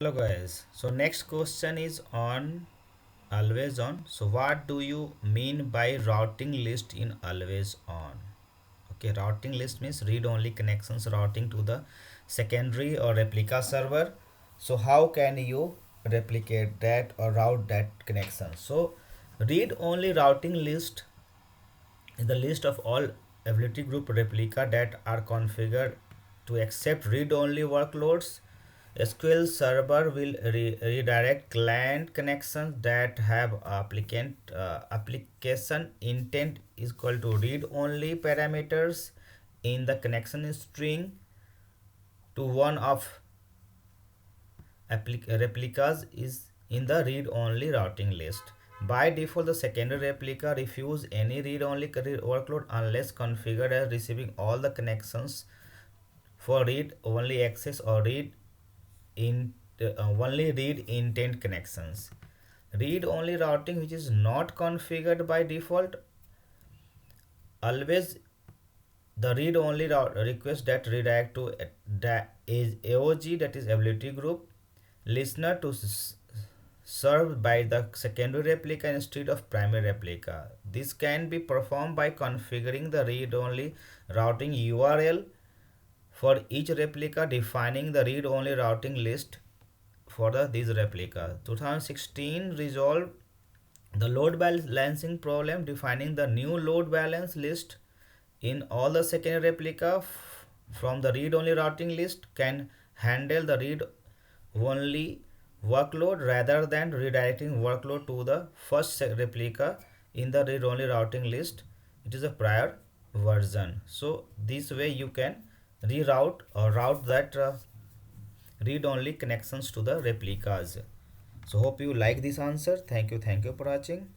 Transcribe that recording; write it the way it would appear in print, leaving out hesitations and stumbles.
Hello guys. So next question is on always on. So what do you mean by routing list in always on? Okay, routing list means read only connections routing to the secondary or replica server. So how can you replicate that or route that connection? So read only routing list is the list of all ability group replica that are configured to accept read-only workloads. SQL Server will redirect client connections that have application intent is equal to read-only parameters in the connection string to one of replicas is in the read-only routing list. By default, the secondary replica refuses any read-only workload unless configured as receiving all the connections for read-only access or only read intent connections. Read-only routing, which is not configured by default, always the read-only request that redirect to that is AOG, that is ability group listener to served by the secondary replica instead of primary replica. This can be performed by configuring the read-only routing URL for each replica, defining the read-only routing list for these replica. 2016 resolved the load balancing problem, defining the new load balance list in all the secondary replica from the read-only routing list can handle the read-only workload rather than redirecting workload to the first replica in the read-only routing list. It is a prior version. So this way you can reroute or route that read-only connections to the replicas. So hope you like this answer. Thank you for watching.